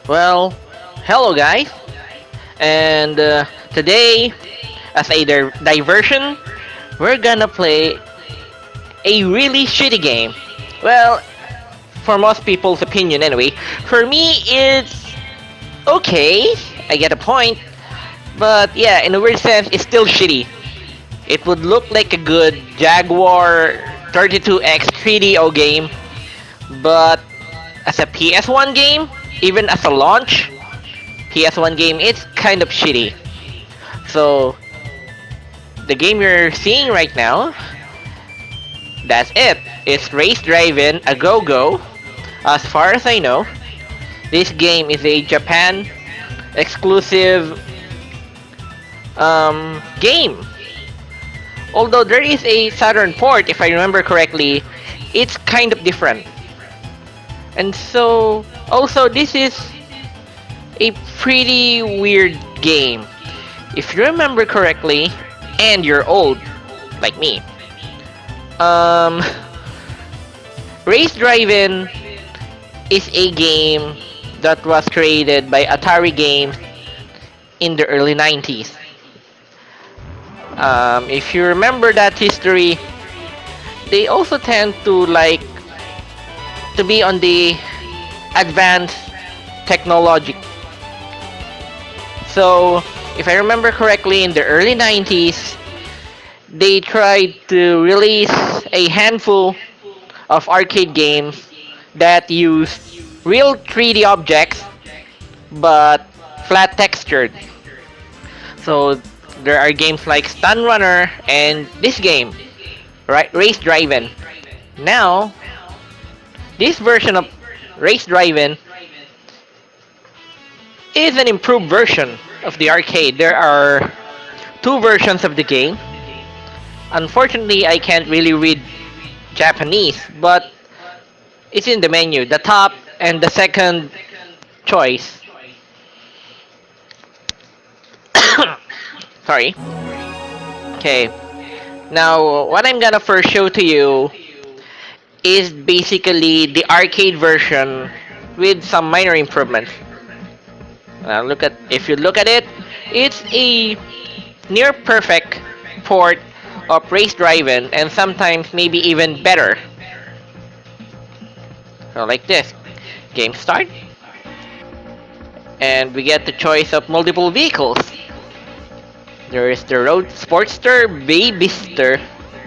Well, hello guys, and today, as a diversion, we're gonna play a really shitty game. Well, for most people's opinion anyway. For me, it's okay, I get a point, but yeah, in a weird sense, it's still shitty. It would look like a good Jaguar 32X 3DO game, but as a PS1 game, even as a launch PS1 game, it's kind of shitty. So the game you're seeing right now, that's it. It's Race Drivin' a Go Go. As far as I know, this game is a Japan exclusive game. Although there is a Saturn port, if I remember correctly, it's kind of different. And so, also, this is a pretty weird game. If you remember correctly, and you're old, like me, um, Race Drivin' is a game that was created by Atari Games in the early 90s. If you remember that history, they also tend to like to be on the advanced technology. So, if I remember correctly, in the early 90s, they tried to release a handful of arcade games that use real 3D objects but flat textured. So there are games like Stun Runner and this game, right? Race Drivin'. Now, this version of Race Drivin' is an improved version of the arcade. There are two versions of the game. Unfortunately, I can't really read Japanese, but it's in the menu. The top and the second choice. Sorry. Okay. Now, what I'm gonna first show to you is basically the arcade version with some minor improvements. Look at if you look at it, it's a near perfect port of Race Driving and sometimes maybe even better. So like this, game start, and we get the choice of multiple vehicles. There is the Road Sportster, Babyster,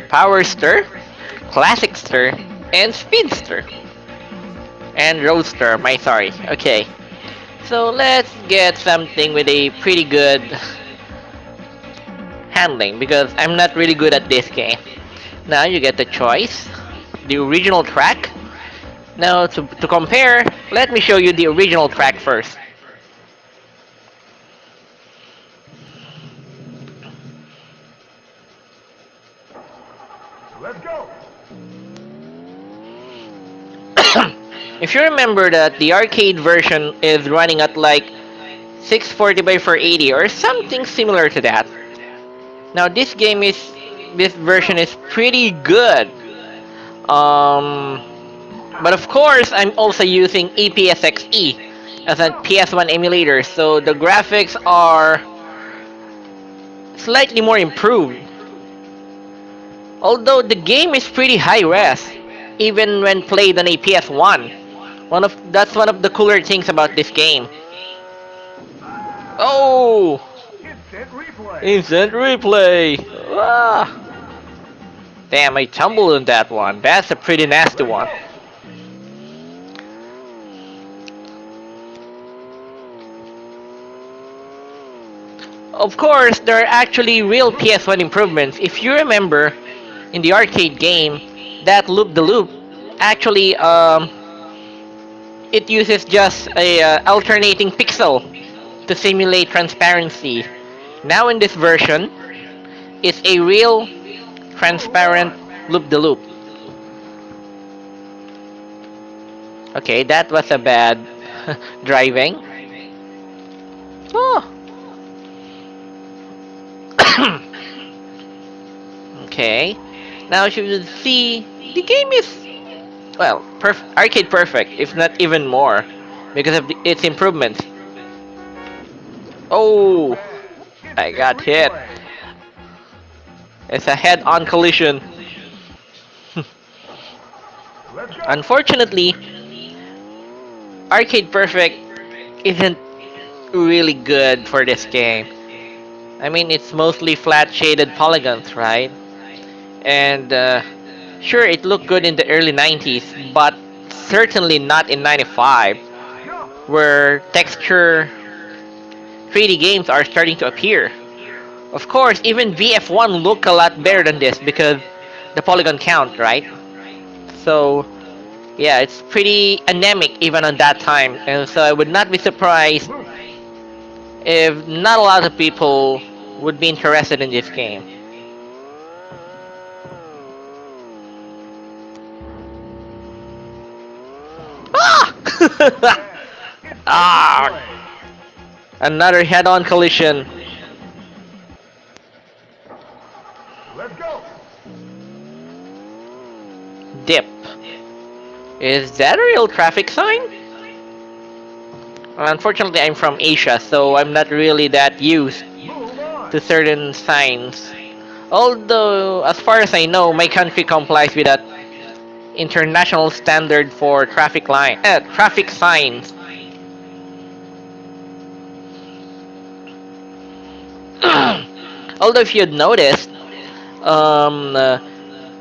Powerster, Classicster, and Speedster. And Roadster, my sorry. Okay. So let's get something with a pretty good handling because I'm not really good at this game. Now you get the choice, the original track. Now to compare, let me show you the original track first. Let's go. If you remember that the arcade version is running at like 640 by 480 or something similar to that. Now this version is pretty good. Um, but of course I'm also using EPSXE as a PS1 emulator, so the graphics are slightly more improved. Although the game is pretty high res, even when played on a PS1. That's one of the cooler things about this game. Oh, Instant replay. instant replay! Ah. Damn, I tumbled on that one. That's a pretty nasty Let's one. go. Of course, there are actually real PS1 improvements. If you remember, in the arcade game, that loop the loop, actually, it uses just a alternating pixel to simulate transparency. Now in this version, it's a real Hold transparent on. loop the loop. Okay, that was a bad driving. Oh. Okay. Now as you can see, the game is well, arcade perfect, if not even more. because of its improvements. Not Oh, bad. I Instant got hit. replay. It's a head-on collision. Let's go. Unfortunately, Arcade Perfect isn't really good for this game. I mean, it's mostly flat shaded polygons, right? And sure, it looked good in the early 90s, but certainly not in 95, Jump. where texture 3D games are starting to appear. Of course, even VF1 look a lot better than this because the polygon count, right? So, yeah, it's pretty anemic even on that time, and so I would not be surprised Loop. if not a lot of people would be interested in this game. Not Ah! bad. Instant Ah! replay. Another head-on collision. Let's go. Dip. Is that a real traffic sign? Unfortunately, I'm from Asia, so I'm not really that used Move on. to certain signs. Although, as far as I know, my country complies with that international standard for traffic signs. Although, if you'd noticed, um, uh,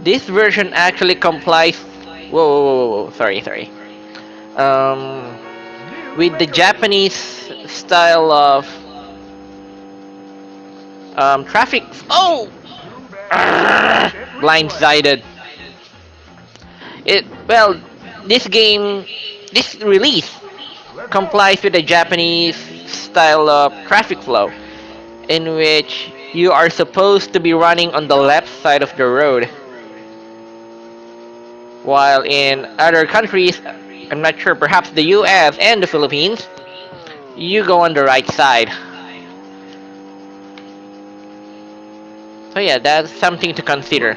this version actually complies. Whoa, whoa, whoa, whoa, whoa, sorry. Um, New with the layover. Japanese style of traffic. Oh, Too bad. Instant replay. blindsided. Well, this game, this release Let's go. complies with the Japanese style of traffic flow, in which you are supposed to be running on the Jump. left side of the road, while in other countries, I'm not sure, perhaps the US and the Philippines, you go on the right side. So yeah, that's something to consider.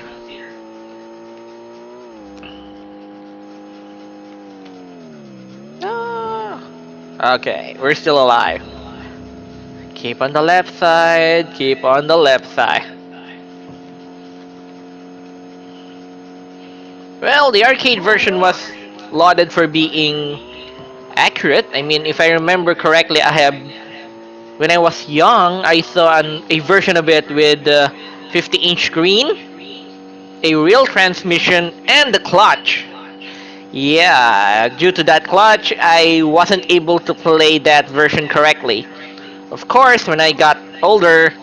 Loop. Ah. Okay, we're still alive. Keep on the left side, keep on the left side. Well, the arcade Move version was on. lauded for being accurate. I mean, if I remember correctly, when I was young, I saw a version of it with 50-inch screen, a real transmission, and the clutch. Yeah, due to that clutch, I wasn't able to play that version correctly. Of course, when I got older,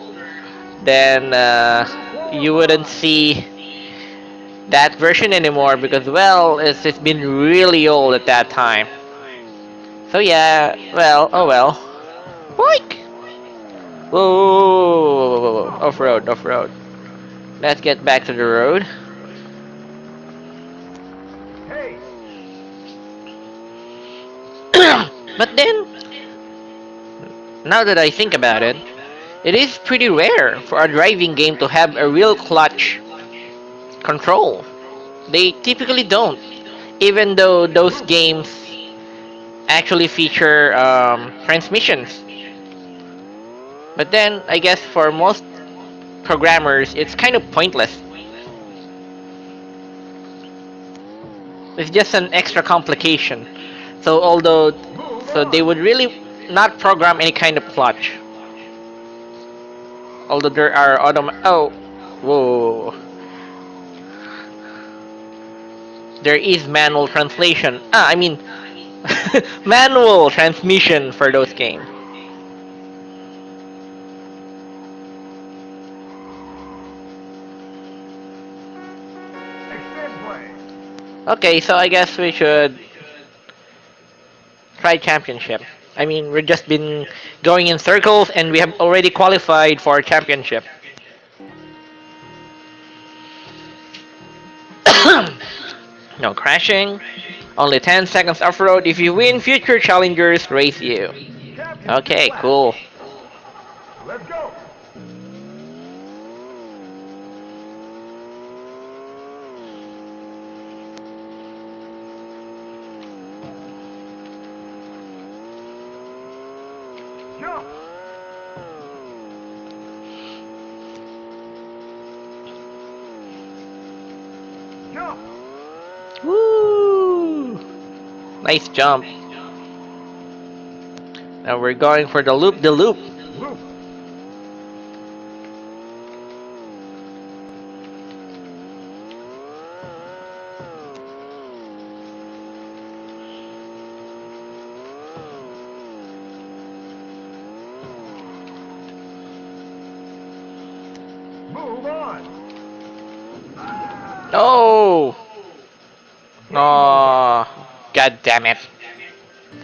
then you wouldn't see that version anymore because, well, it's been really old at that time. So yeah, well, oh Jump. well. Boink! Whoa, off Off-road. road, off road. Let's get back to the road. Hey. But then, now that I think about it, it is pretty rare for a driving game to have a real clutch control. They typically don't, even though those Loop. games actually feature transmissions. But then, I guess for most programmers, it's kind of pointless. It's just an extra complication. So although, Move so they on. would really not program any kind of clutch. Although there are oh, whoa, there is manual translation. I mean, manual transmission for those games. Extend play. Okay, so I guess we should try championship. I mean, we've just been going in circles and we have already qualified for championship. No crashing. Only 10 seconds off-road. If you win, future challengers race you. Championship Okay, lap. cool. Let's go. Jump. Jump. Woo! Nice jump. Now we're going for the loop the loop. Loop. Move on. Oh! Game over. Oh! God damn it.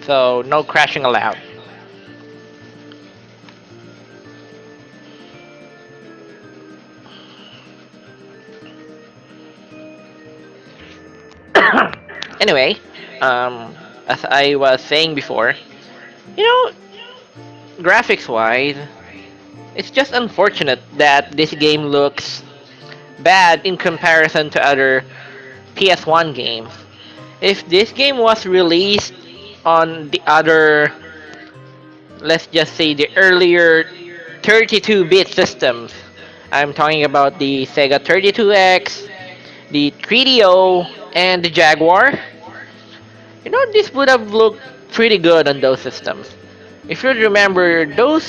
So, no crashing allowed. Anyway, as I was saying before, you know, graphics wise, it's just unfortunate that this game looks bad in comparison to other PS1 games. If this game was released on the other, let's just say the earlier 32-bit systems, I'm talking about the Sega 32X, the 3DO, and the Jaguar, this would have looked pretty good on those systems. If you remember, Enter your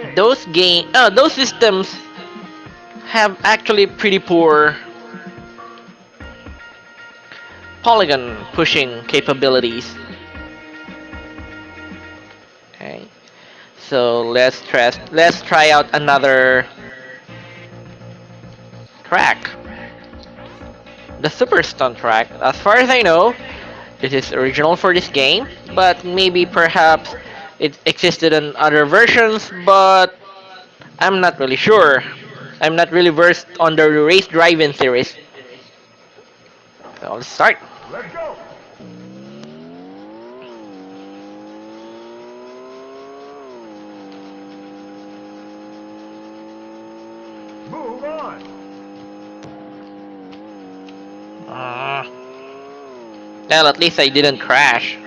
name. those systems have actually pretty poor polygon pushing capabilities. Okay, so let's try out another track, the Super Stunt track. As far as I know, this is original for this game, but maybe perhaps it existed in other versions, but I'm not really sure. I'm not really versed on the race driving series. So let's start. Let's go. Move on. Uh, well, at least I didn't crash.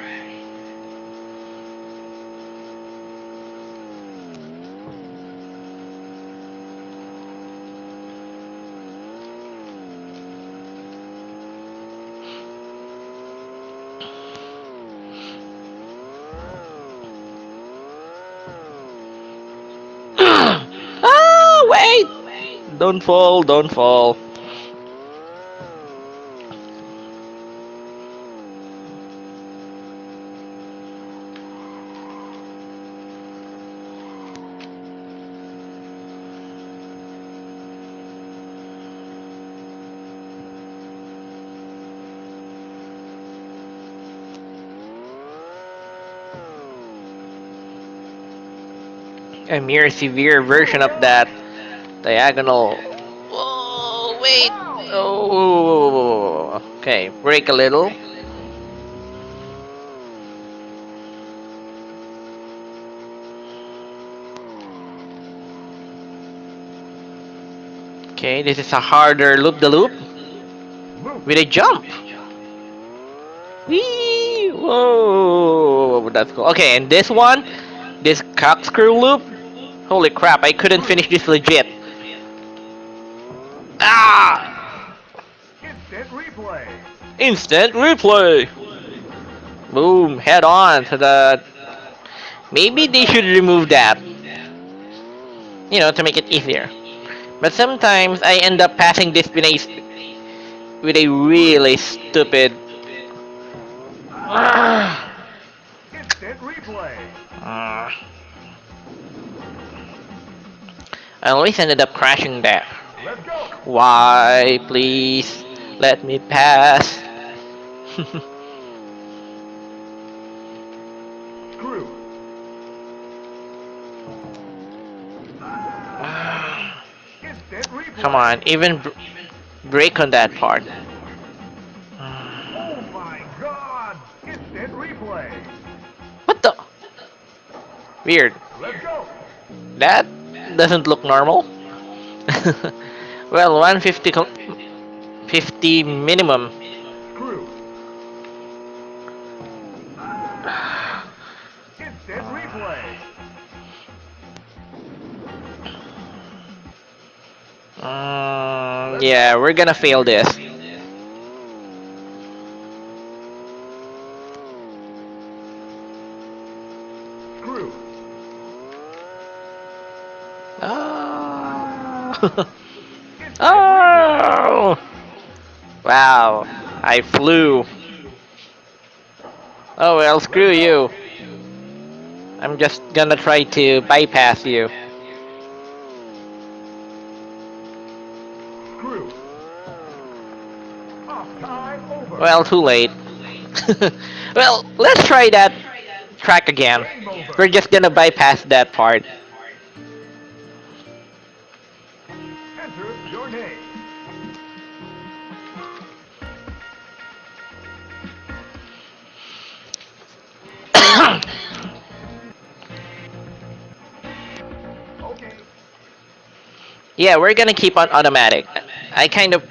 Oh, wait! Don't fall, don't fall. A mere severe version of that diagonal. Oh, wait! Wow. Oh, okay, brake a little. Okay, this is a harder loop the loop Loop. with a jump. Whee! Whoa, that's cool. Okay, and this one, this corkscrew loop. Holy crap! I couldn't Screw. finish this legit. Ah! Instant replay. Instant replay. Boom! Head on to the. Maybe Let's they go. should remove that. To make it easier. But sometimes I end up passing this with a Screw. really stupid. Ah. Instant replay. I always ended up crashing there. Let's go. Why, please, let me pass. Screw. Instant Come replay. on, even brake on that part. Oh my god. Instant replay. What the? Weird. Let's go. That doesn't look normal. Well, 150 50 minimum. Screw. Let's Yeah, go. we're gonna fail this. Screw. Oh. Instant replay. Oh. Wow. I flew. Oh well, screw Let's go. you. I'm just gonna try to bypass you. Screw. Off time over. Well, too late. Well, let's try that track again. Game over. We're just gonna bypass that part. Enter your name. Okay. Yeah, we're gonna keep on automatic. I kind of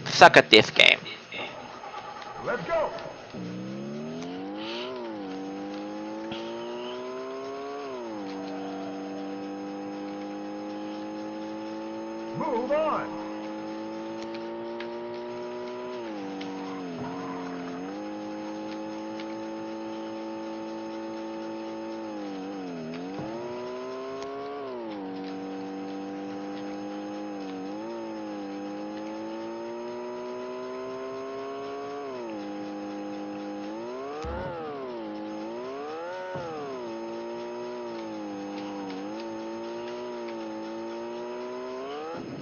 suck at this game. Let's go. Move on.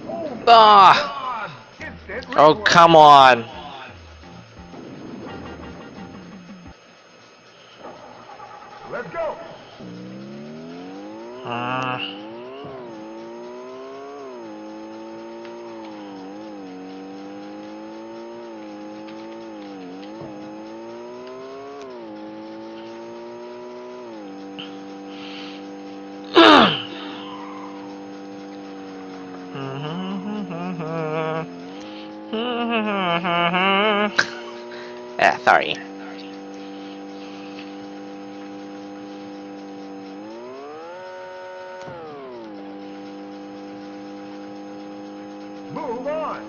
Oh my Ah! God. Instant Oh, replay. come on. Let's go. Uh, yeah, sorry. Move on.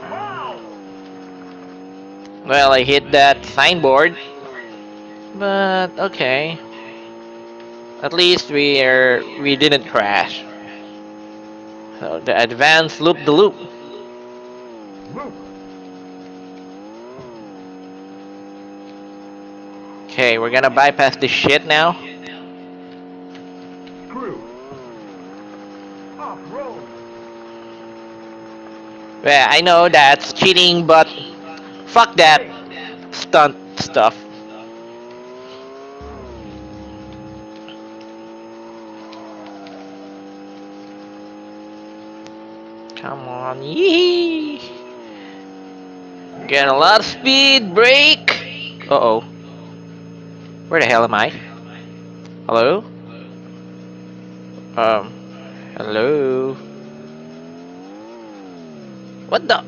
Wow. Well, I hit that signboard, but okay. At least we didn't crash. So the advanced loop the loop. Loop. Okay, we're gonna bypass this shit now. Screw. Off road. Yeah, I know that's cheating, but fuck that Brake. stunt stuff. Come on, yee! Get a lot of speed, brake. Uh oh, where the hell am I? Hello? Um, hello? What the?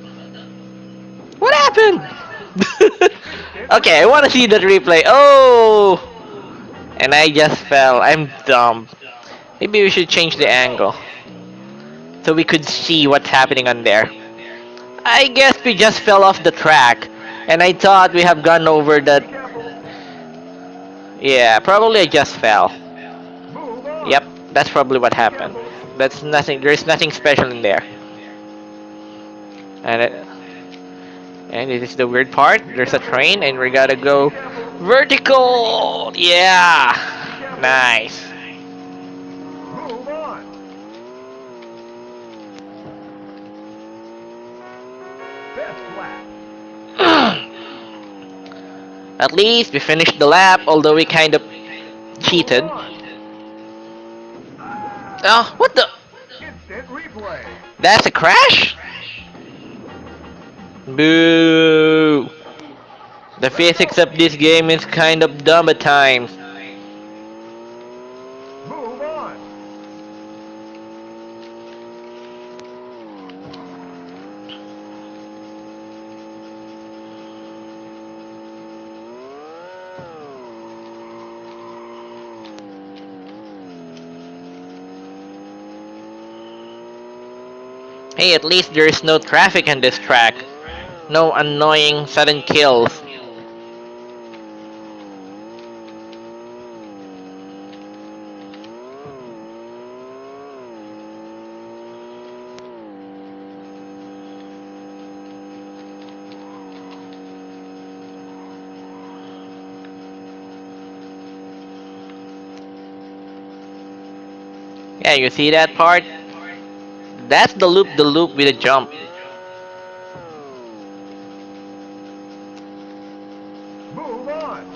What happened? Instant Okay, I want to replay. see that replay. Oh! And I just fell. I'm dumb. Maybe we should change the Let's go. angle so we could see what's happening on there. I guess we just fell off the track, and I thought we have gone over that. Be careful. Yeah, probably I just fell. Move on. Yep, that's probably what Be happened. careful. That's nothing. There's nothing special in there. And it is the weird part. Be There's a careful. train, and we gotta Be go careful. vertical. Yeah, Be careful. nice. Move on. Best lap. At least we finished the lap, although we kind of Move cheated. on. Oh, what the? Instant replay. That's a crash? Boo! The Let's physics go. of this game is kind of dumb at times. Move on. Hey, at least there's no traffic on this track. No annoying sudden kills. Yeah, you see that part? That's the loop with a jump. Move on.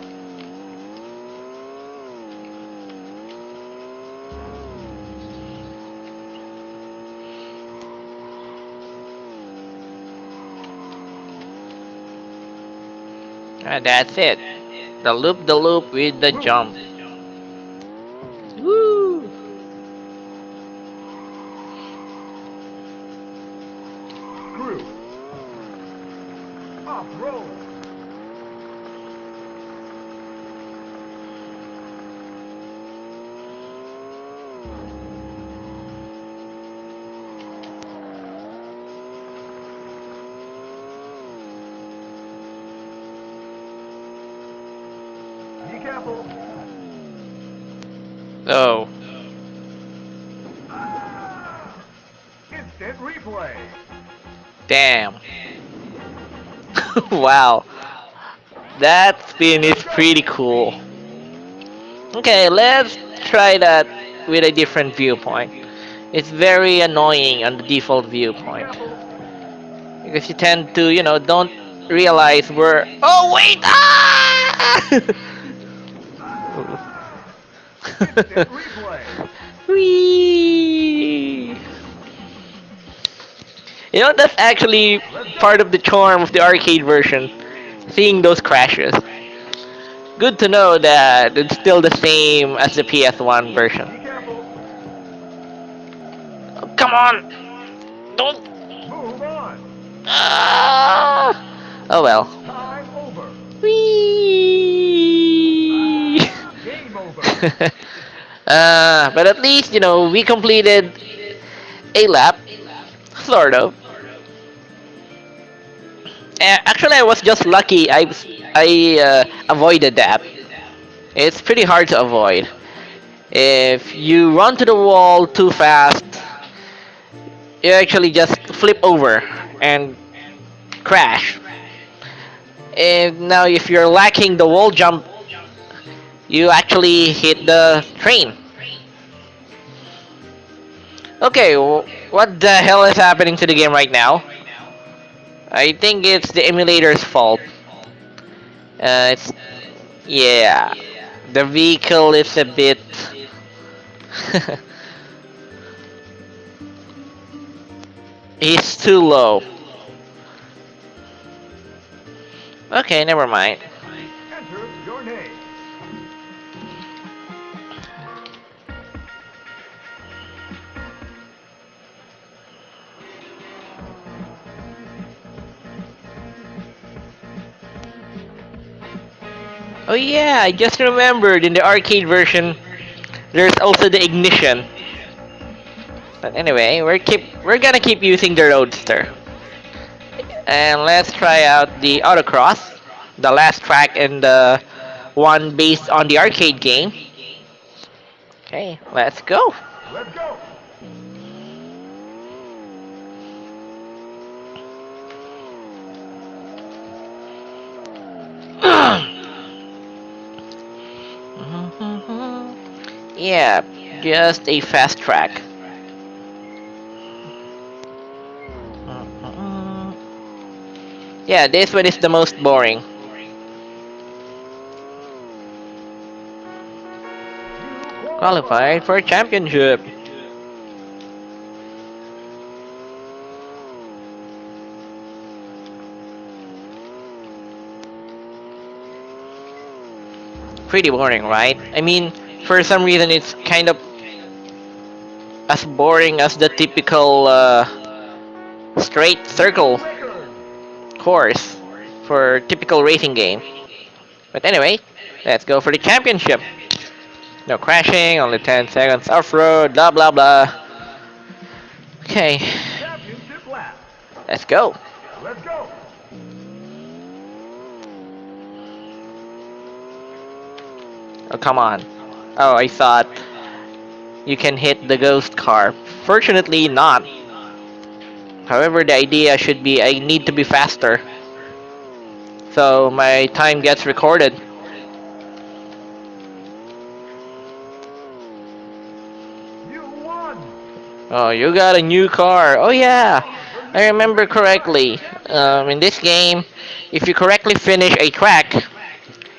That's it. The loop with the Move. jump. Woo! Screw. Off road. Be careful. Oh, Ah! Instant replay. damn. Wow, that spin is Let's go. pretty cool. Okay, let's try that with a different viewpoint. It's very annoying on the default Be viewpoint. careful. Because you tend to, don't realize where. Oh, wait! Ah! Ah! Instant replay. Whee! That's actually Let's part go. of the charm of the arcade version. Seeing those crashes. Good to know that it's still the same as the PS1 version. Be careful. Oh, come on! Don't. Move on. Ah! Oh well. Time over. Whee! Game over. But at least, we completed a lap, sort of. Actually, I was just lucky. I avoided that. It's pretty hard to avoid. If you run to the wall too fast, you actually just flip over and crash. And now, if you're lacking the wall jump, you actually hit the train. Okay, what the hell is happening to the game right now? I think it's the emulator's fault. It's yeah, the vehicle is a bit. He's too low. Okay, never mind. Enter your name. Oh yeah, I just remembered in the arcade version, there's also the ignition. But anyway, we're gonna keep using the Roadster. And let's try out the autocross, the last track in the one based on the arcade game. Okay, let's go. Let's go. Yeah, just a fast track. Yeah, this one is the most boring. You Qualified for qualify. a championship. Pretty boring, right? I mean, for some reason, it's kind of as boring as the typical straight circle New record. course for typical racing game. But anyway, let's go for the championship. No crashing, only 10 seconds off-road, blah blah blah. Okay, Championship Let's go. Let's go. Oh, come on. Oh, I thought you can hit the ghost car. Fortunately, not. However, the idea should be I need to be faster. So my time gets recorded. You won. Oh, you got a new car. Oh, yeah. The I lead remember remains tight. correctly. In this game, if you correctly finish a track,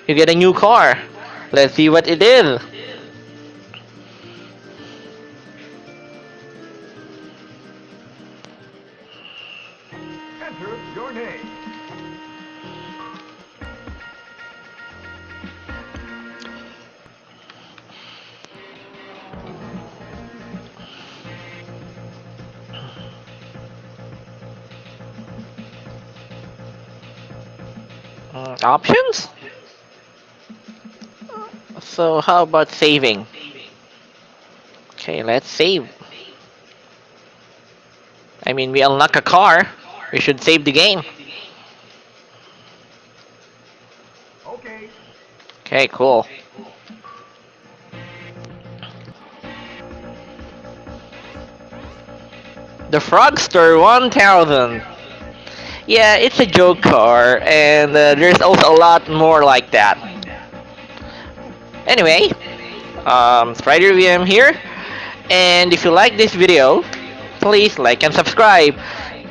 you get a new car. Let's see what it is. Enter your name. Options? So how about saving? Okay, let's save. I mean, we unlock a car. We should save the game. Okay. Okay, cool. The Frogster 1000. Yeah, it's a joke car, and there's also a lot more like that. Anyway, Strider VM here, and if you like this video, please like and subscribe.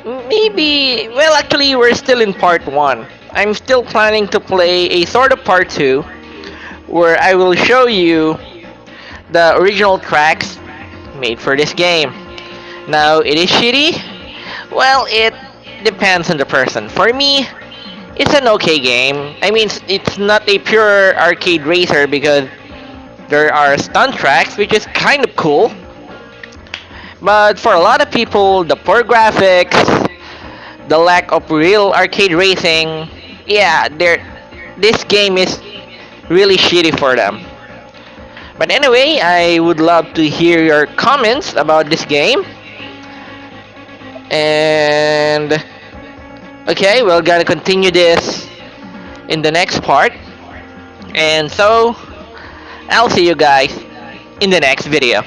Maybe, well, actually, we're still in part 1. I'm still planning to play a sort of part 2, where I will show you the original tracks made for this game. Now, it is shitty? Well, it depends on the person. For me, it's an okay game. I mean, it's not a pure arcade racer because there are stunt tracks, which is kind of cool. But for a lot of people, the poor graphics, the lack of real arcade racing, yeah, this game is really shitty for them. But anyway, I would love to hear your comments about this game. And okay, we're gonna continue this in the next part. And so, I'll see you guys in the next video.